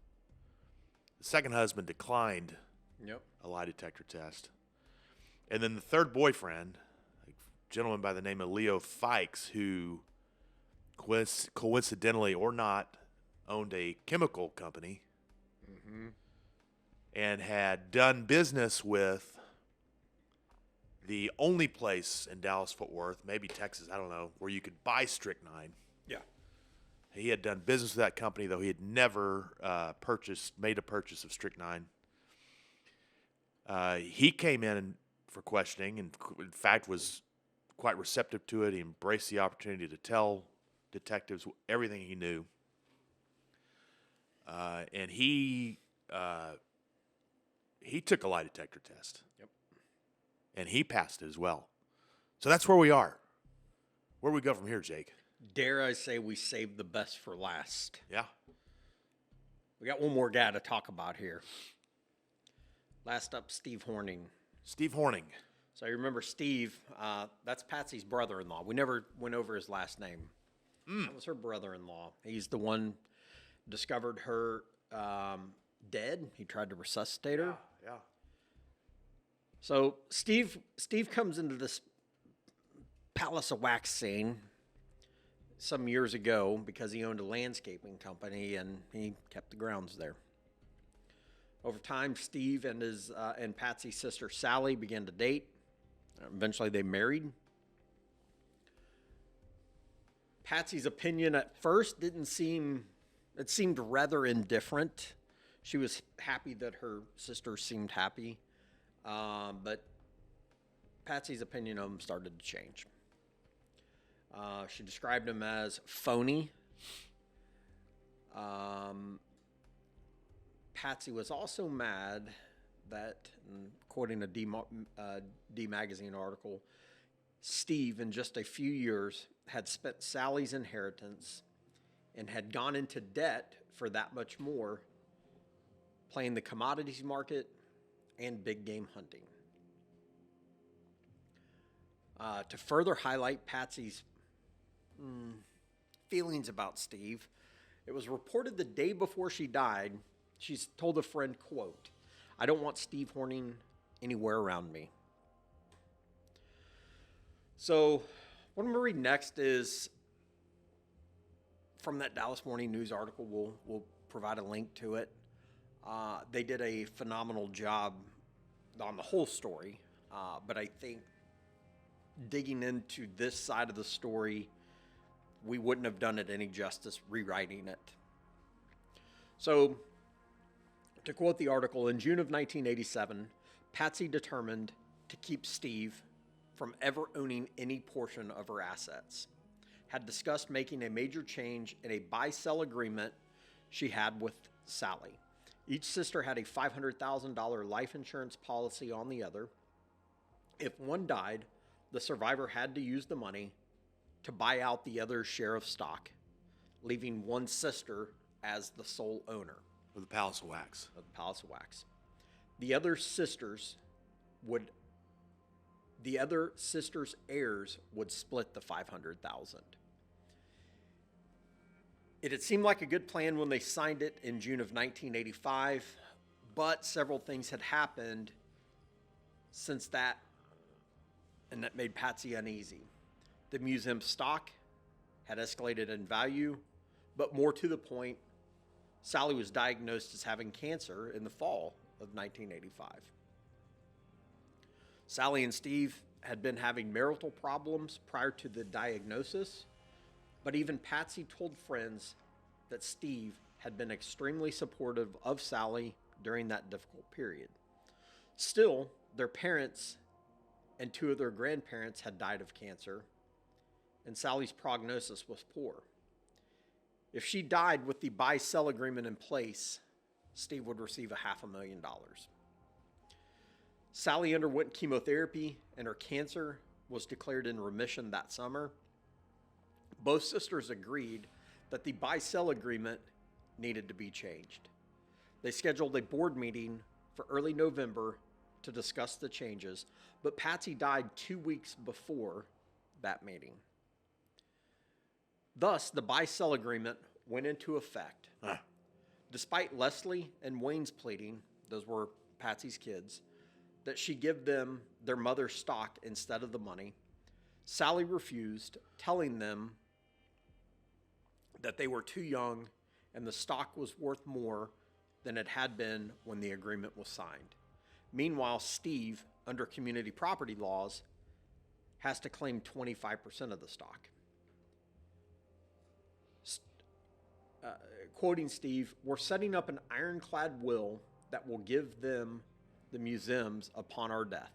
The second husband declined a lie detector test. And then the third boyfriend, a gentleman by the name of Leo Fikes, who coincidentally or not owned a chemical company and had done business with the only place in Dallas-Fort Worth, maybe Texas, I don't know, where you could buy strychnine. Yeah. He had done business with that company, though he had never made a purchase of strychnine. He came in for questioning and, in fact, was quite receptive to it. He embraced the opportunity to tell detectives everything he knew. And he took a lie detector test. And he passed it as well. So that's where we are. Where do we go from here, Jake? Dare I say we saved the best for last. Yeah. We got one more guy to talk about here. Last up, Steve Horning. Steve Horning. So you remember Steve, that's Patsy's brother-in-law. We never went over his last name. That was her brother-in-law. He's the one discovered her dead. He tried to resuscitate her. Yeah. So Steve comes into this Palace of Wax scene some years ago because he owned a landscaping company and he kept the grounds there. Over time, Steve and his and Patsy's sister Sally began to date. Eventually, they married. Patsy's opinion at first seemed rather indifferent. She was happy that her sister seemed happy. But Patsy's opinion of him started to change. She described him as phony. Patsy was also mad that, quoting a D Magazine article, Steve, in just a few years, had spent Sally's inheritance and had gone into debt for that much more, playing the commodities market and big game hunting. To further highlight Patsy's feelings about Steve, It was reported the day before she died, she's told a friend, quote, "I don't want Steve Horning anywhere around me." So what I'm going to read next is from that Dallas Morning News article. We'll provide a link to it. They did a phenomenal job on the whole story, but I think digging into this side of the story, we wouldn't have done it any justice rewriting it. So, to quote the article, in June of 1987, Patsy determined to keep Steve from ever owning any portion of her assets, had discussed making a major change in a buy-sell agreement she had with Sally. Each sister had a $500,000 life insurance policy on the other. If one died, the survivor had to use the money to buy out the other's share of stock, leaving one sister as the sole owner Of the Palace of Wax. of the Palace of Wax. The other sisters' heirs would split the $500,000. It had seemed like a good plan when they signed it in June of 1985, but several things had happened since that, and that made Patsy uneasy. The museum stock had escalated in value, but more to the point, Sally was diagnosed as having cancer in the fall of 1985. Sally and Steve had been having marital problems prior to the diagnosis, but even Patsy told friends that Steve had been extremely supportive of Sally during that difficult period. Still, their parents and two of their grandparents had died of cancer, and Sally's prognosis was poor. If she died with the buy-sell agreement in place, Steve would receive $500,000. Sally underwent chemotherapy, and her cancer was declared in remission that summer. Both sisters agreed that the buy-sell agreement needed to be changed. They scheduled a board meeting for early November to discuss the changes, but Patsy died 2 weeks before that meeting. Thus, the buy-sell agreement went into effect. Despite Leslie and Wayne's pleading, those were Patsy's kids, that she give them their mother's stock instead of the money, Sally refused, telling them that they were too young and the stock was worth more than it had been when the agreement was signed. Meanwhile, Steve, under community property laws, has to claim 25% of the stock. Quoting Steve, "We're setting up an ironclad will that will give them the museums upon our death.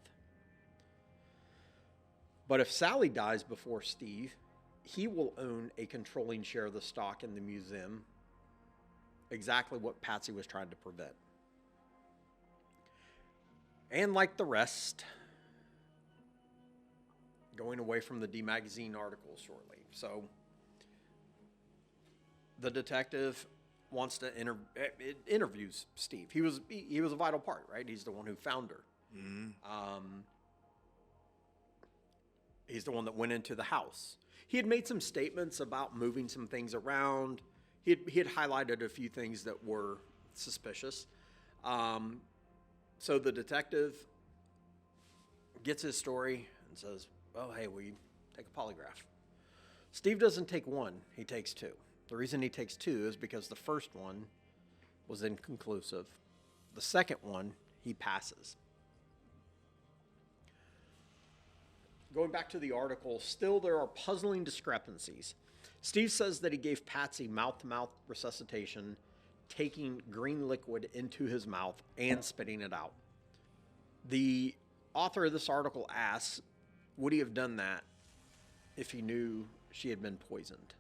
But if Sally dies before Steve, he will own a controlling share of the stock in the museum," exactly what Patsy was trying to prevent. And like the rest, going away from the D Magazine article shortly. So the detective wants to interviews Steve. He was a vital part, right? He's the one who found her. Mm-hmm. He's the one that went into the house. He had made some statements about moving some things around. He had highlighted a few things that were suspicious. So the detective gets his story and says, "Oh, hey, will you take a polygraph?" Steve doesn't take one, he takes two. The reason he takes two is because the first one was inconclusive. The second one, he passes. Going back to the article, still there are puzzling discrepancies. Steve says that he gave Patsy mouth-to-mouth resuscitation, taking green liquid into his mouth and spitting it out. The author of this article asks, would he have done that if he knew she had been poisoned?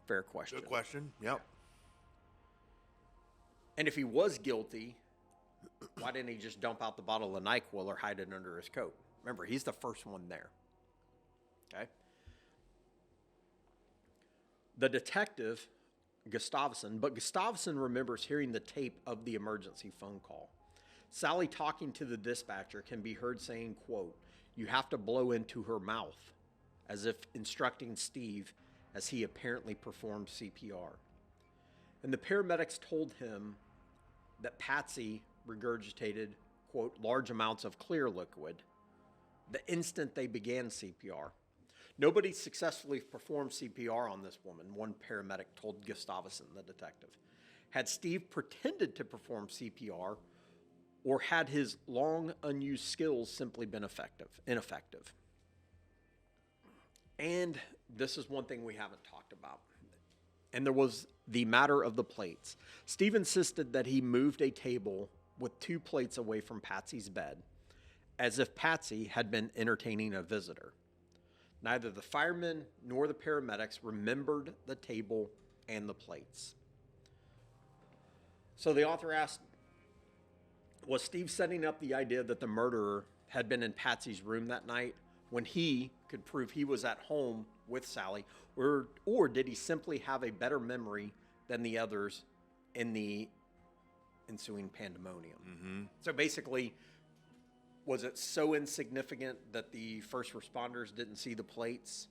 Fair question. Good question. Yep. And if he was guilty, why didn't he just dump out the bottle of NyQuil or hide it under his coat? Remember, he's the first one there. Okay? The detective, Gustafson remembers hearing the tape of the emergency phone call. Sally talking to the dispatcher can be heard saying, quote, "You have to blow into her mouth," as if instructing Steve as he apparently performed CPR. And the paramedics told him that Patsy regurgitated, quote, large amounts of clear liquid the instant they began CPR. Nobody successfully performed CPR on this woman, one paramedic told Gustafson, the detective. Had Steve pretended to perform CPR, or had his long unused skills simply been ineffective? And this is one thing we haven't talked about. And there was the matter of the plates. Steve insisted that he moved a table with 2 plates away from Patsy's bed, as if Patsy had been entertaining a visitor. Neither the firemen nor the paramedics remembered the table and the plates. So the author asked, was Steve setting up the idea that the murderer had been in Patsy's room that night when he could prove he was at home with Sally, or did he simply have a better memory than the others in the ensuing pandemonium? Mm-hmm. So basically, was it so insignificant that the first responders didn't see the plates?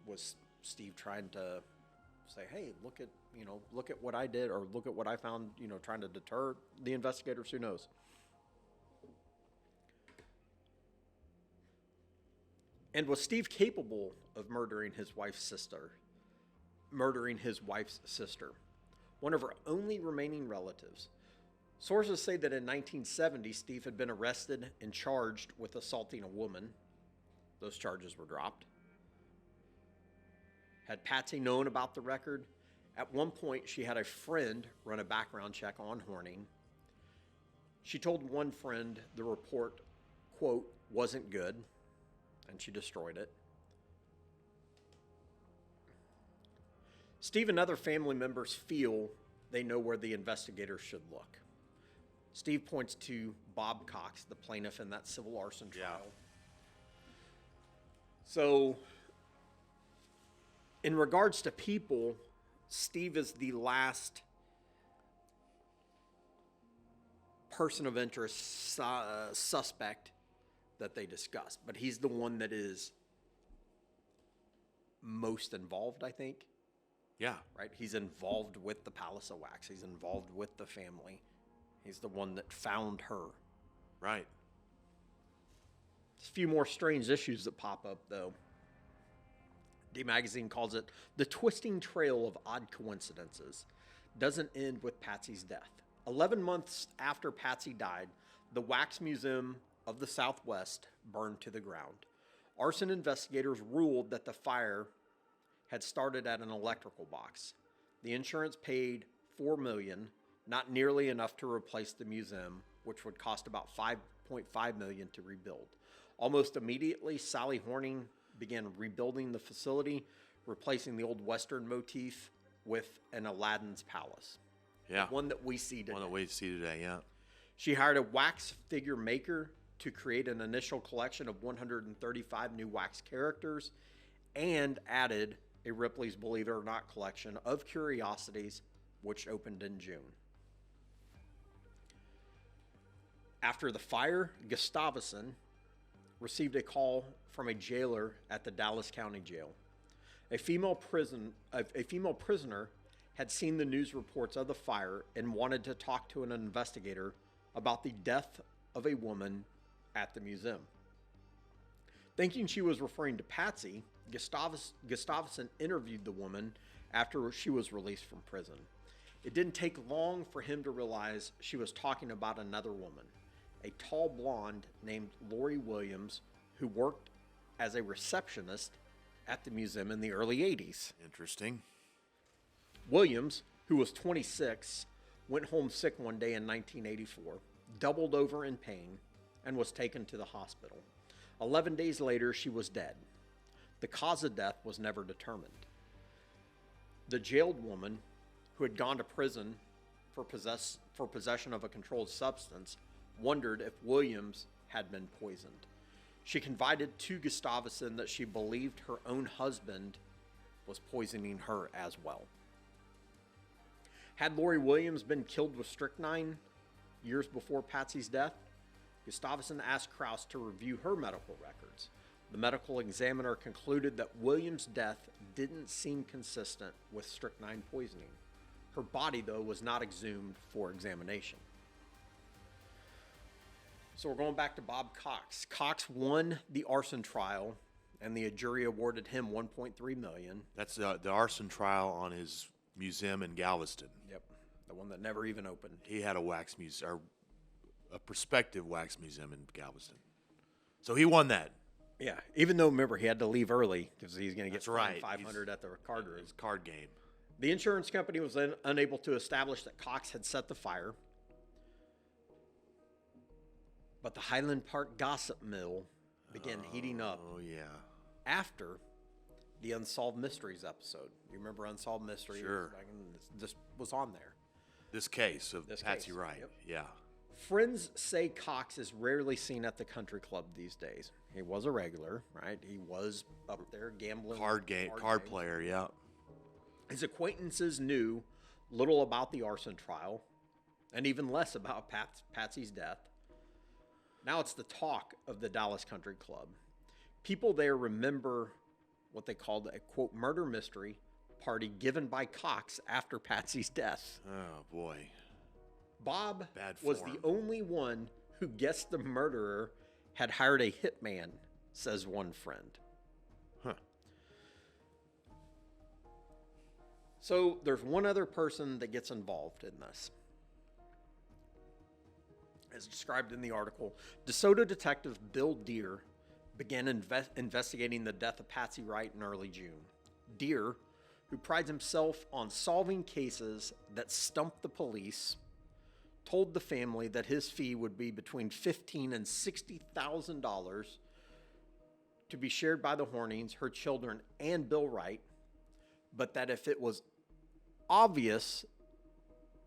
Was Steve trying to say, hey, look at what I did, or look at what I found, trying to deter the investigators? Who knows? And was Steve capable of murdering his wife's sister? One of her only remaining relatives. Sources say that in 1970, Steve had been arrested and charged with assaulting a woman. Those charges were dropped. Had Patsy known about the record? At one point, she had a friend run a background check on Horning. She told one friend the report, quote, wasn't good, and she destroyed it. Steve and other family members feel they know where the investigators should look. Steve points to Bob Cox, the plaintiff in that civil arson trial. Yeah. So, in regards to people, Steve is the last person of interest, suspect that they discuss. But he's the one that is most involved, I think. Yeah. Right? He's involved with the Palace of Wax. He's involved with the family. He's the one that found her. Right. There's a few more strange issues that pop up, though. D Magazine calls it the twisting trail of odd coincidences. Doesn't end with Patsy's death. 11 months after Patsy died, the Wax Museum of the Southwest burned to the ground. Arson investigators ruled that the fire had started at an electrical box. The insurance paid $4 million, not nearly enough to replace the museum, which would cost about $5.5 million to rebuild. Almost immediately, Sally Horning began rebuilding the facility, replacing the old Western motif with an Aladdin's palace. Yeah. One that we see today. Yeah. She hired a wax figure maker to create an initial collection of 135 new wax characters, and added a Ripley's Believe It or Not collection of curiosities, which opened in June. After the fire, Gustafson received a call from a jailer at the Dallas County Jail. A female prisoner had seen the news reports of the fire and wanted to talk to an investigator about the death of a woman at the museum. Thinking she was referring to Patsy, Gustafson interviewed the woman after she was released from prison. It didn't take long for him to realize she was talking about another woman, a tall blonde named Lori Williams, who worked as a receptionist at the museum in the early 80s. Interesting. Williams, who was 26, went home sick one day in 1984, doubled over in pain, and was taken to the hospital. 11 days later, she was dead. The cause of death was never determined. The jailed woman, who had gone to prison for possession of a controlled substance, wondered if Williams had been poisoned. She confided to Gustafson that she believed her own husband was poisoning her as well. Had Lori Williams been killed with strychnine years before Patsy's death? Gustafson asked Krause to review her medical records. The medical examiner concluded that Williams' death didn't seem consistent with strychnine poisoning. Her body, though, was not exhumed for examination. So we're going back to Bob Cox. Cox won the arson trial, and the jury awarded him $1.3 million. That's the arson trial on his museum in Galveston. Yep, the one that never even opened. He had a wax museum, or a prospective wax museum in Galveston. So he won that. Yeah, even though, remember, he had to leave early because he's going to get right. $500 at the card room. His card game. The insurance company was then unable to establish that Cox had set the fire. But the Highland Park gossip mill began heating up Oh, yeah. after the Unsolved Mysteries episode. You remember Unsolved Mysteries? Sure. This was on there. This case of This Patsy case, Wright. yep. Yeah. Friends say Cox is rarely seen at the country club these days. He was a regular, right? He was up there gambling. Card games. player, yeah. His acquaintances knew little about the arson trial and even less about Patsy's death. Now it's the talk of the Dallas Country Club. People there remember what they called a, quote, murder mystery party given by Cox after Patsy's death. Oh, boy. Bob Bad was form. the only one who guessed the murderer had hired a hitman, says one friend. Huh. So there's one other person that gets involved in this. As described in the article, DeSoto detective Bill Deere began investigating the death of Patsy Wright in early June. Deere, who prides himself on solving cases that stump the police, told the family that his fee would be between $15,000 and $60,000 to be shared by the Hornings, her children, and Bill Wright, but that if it was obvious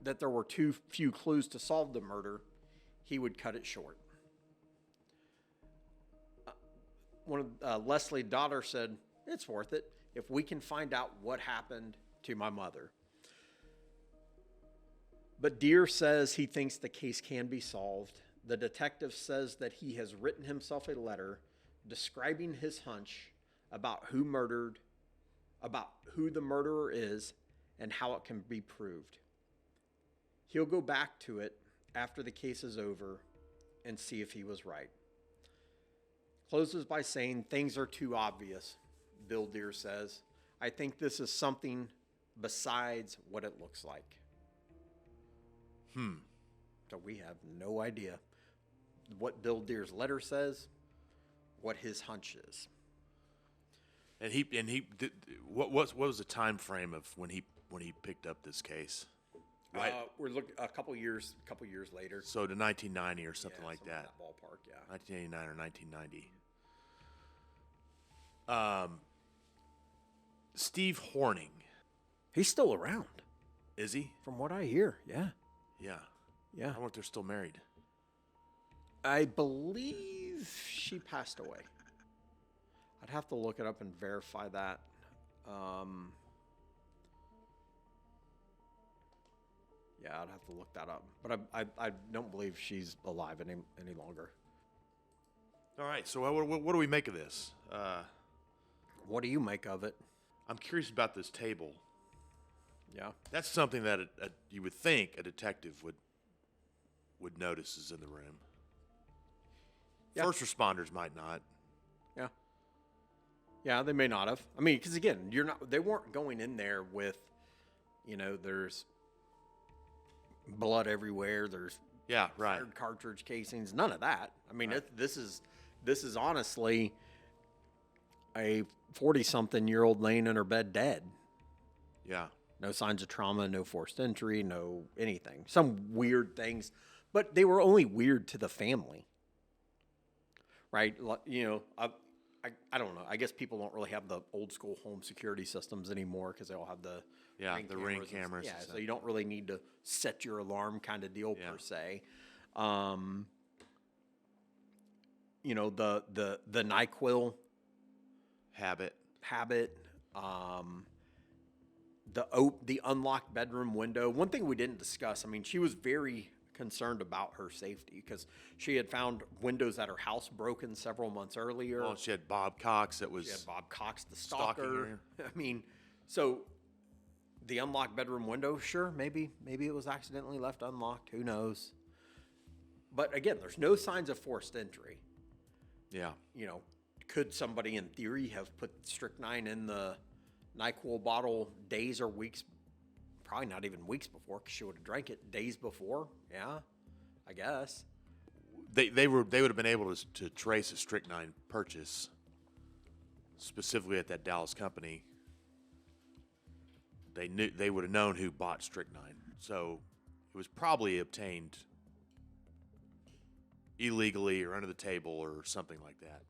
that there were too few clues to solve the murder, he would cut it short. Leslie's daughter said, "It's worth it if we can find out what happened to my mother." But Deere says he thinks the case can be solved. The detective says that he has written himself a letter describing his hunch about who the murderer is and how it can be proved. He'll go back to it after the case is over and see if he was right. Closes by saying, "Things are too obvious," Bill Deere says. "I think this is something besides what it looks like." So we have no idea what Bill Deere's letter says, what his hunch is. And he did, what was the time frame of when he picked up this case? Right. We're looking a couple years later. So to 1990 or something like something in that. ballpark, yeah. 1989 or 1990. Steve Horning. He's still around, Is he? from what I hear. Yeah. Yeah. Yeah. I wonder if they're still married. I believe she passed away. I'd have to look it up and verify that. Yeah, I'd have to look that up. But I don't believe she's alive any longer. All right. So what do we make of this? What do you make of it? I'm curious about this table. Yeah. That's something that you would think a detective would notice is in the room. Yeah. First responders might not. Yeah. Yeah, they may not have. I mean, because again, they weren't going in there with, there's blood everywhere. There's Yeah, right. fired cartridge casings. None of that. I mean, Right. this is honestly a 40-something-year-old laying in her bed dead. Yeah. No signs of trauma, no forced entry, no anything. Some weird things, but they were only weird to the family. Right? I don't know. I guess people don't really have the old school home security systems anymore because they all have the ring and cameras. yeah, and so stuff. you don't really need to set your alarm kind of deal Yeah. per se. The NyQuil Habit. the unlocked bedroom window. One thing we didn't discuss, I mean, she was very concerned about her safety because she had found windows at her house broken several months earlier. Well, she had Bob Cox that was She had Bob Cox, the stalking stalker. her. I mean, so The unlocked bedroom window, sure, maybe it was accidentally left unlocked. Who knows? But again, there's no signs of forced entry. Yeah. Could somebody in theory have put strychnine in the NyQuil bottle days or weeks? Probably not even weeks before, because she would have drank it days before. Yeah, I guess. They would have been able to trace a strychnine purchase specifically at that Dallas company. They would have known who bought strychnine, so it was probably obtained illegally or under the table or something like that.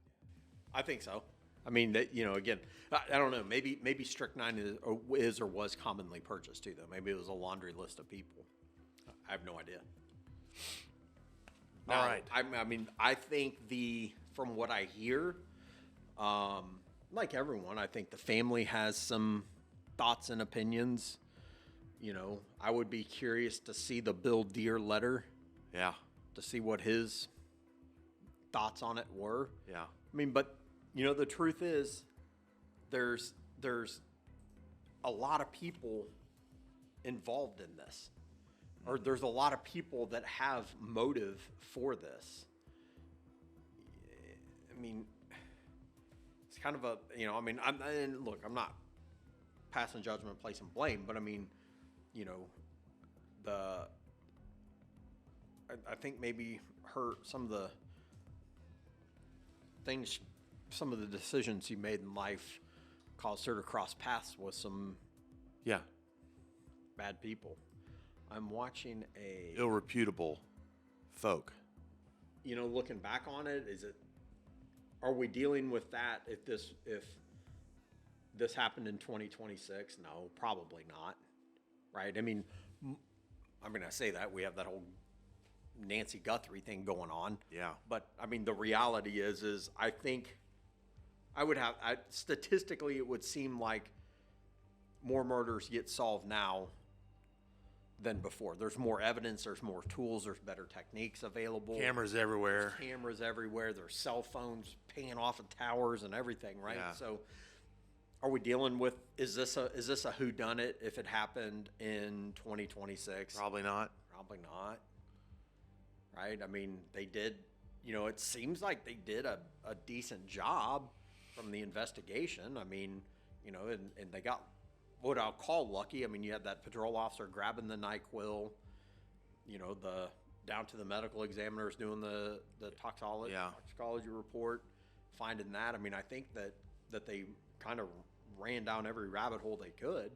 I think so. I mean, again, I don't know. Maybe strychnine is or was commonly purchased too, though. Maybe it was a laundry list of people. I have no idea. Now, All right. I think from what I hear, like everyone, I think the family has some thoughts and opinions. I would be curious to see the Bill Deere letter. Yeah. To see what his thoughts on it were. Yeah. But the truth is, there's a lot of people involved in this, or there's a lot of people that have motive for this. It's kind of I'm not passing judgment, placing blame, but I think maybe some of the decisions she made in life caused her to cross paths with some bad people. I'm watching ill-reputable folk. Looking back on it, are we dealing with that if this happened in 2026? No, probably not. Right? I say that we have that whole Nancy Guthrie thing going on. Yeah. But the reality is I think statistically it would seem like more murders get solved now than before. There's more evidence, there's more tools, there's better techniques available. Cameras everywhere. There's cell phones paying off of towers and everything, right? Yeah. So are we dealing with is this a whodunit if it happened in 2026? Probably not. Right? They did, it seems like they did a decent job from the investigation. And they got what I'll call lucky. You had that patrol officer grabbing the NyQuil, down to the medical examiners doing the toxicology report, finding that. I think that they kind of ran down every rabbit hole they could.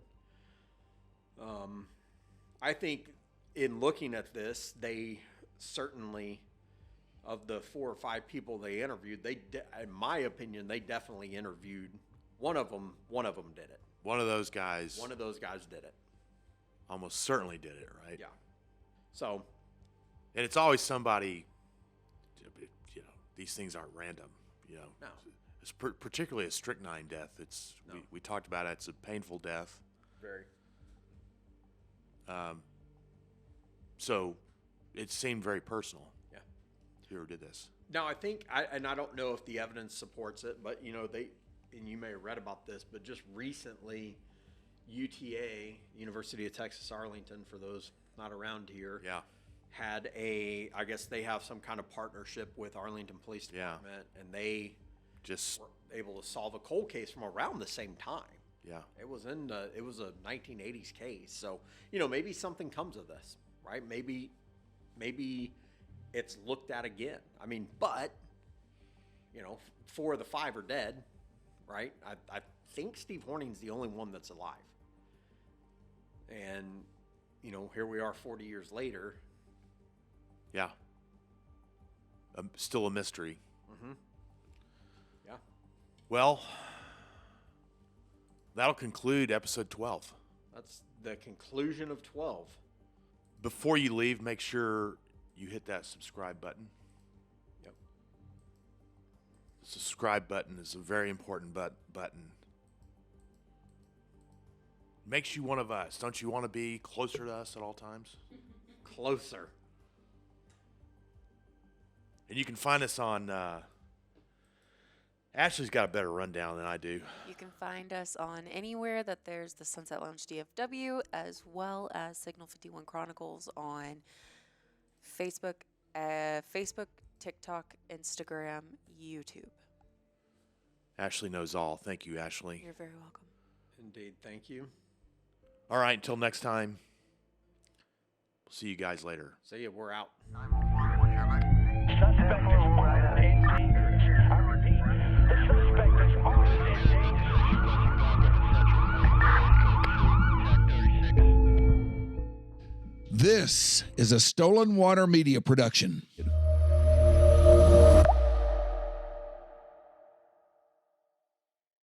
I think in looking at this, they certainly, of the 4 or 5 people they interviewed, in my opinion, they definitely interviewed one of them did it. One of those guys did it. Almost certainly did it, right? Yeah. So. And it's always somebody, these things aren't random, No. It's particularly a strychnine death. We talked about it. It's a painful death. Very. So it seemed very personal. Yeah. To whoever did this. Now, I think, I don't know if the evidence supports it, but, and you may have read about this, but just recently, UTA, University of Texas Arlington, for those not around here, had I guess they have some kind of partnership with Arlington Police Department, and they just were able to solve a cold case from around the same time. Yeah. It was a 1980s case. So, maybe something comes of this, right? Maybe it's looked at again. But, 4 of the 5 are dead, right? I think Steve Horning's the only one that's alive. And, here we are 40 years later. Yeah. Still a mystery. Mm-hmm. Yeah. Well, that'll conclude episode 12. That's the conclusion of 12. Before you leave, make sure you hit that subscribe button. Yep. The subscribe button is a very important button. Makes you one of us. Don't you want to be closer to us at all times? Closer. And you can find us on Ashley's got a better rundown than I do. You can find us on anywhere that there's the Sunset Lounge DFW, as well as Signal 51 Chronicles on Facebook, TikTok, Instagram, YouTube. Ashley knows all. Thank you, Ashley. You're very welcome. Indeed. Thank you. All right, until next time. We'll see you guys later. See ya. We're out. This is a Stolen Water Media production.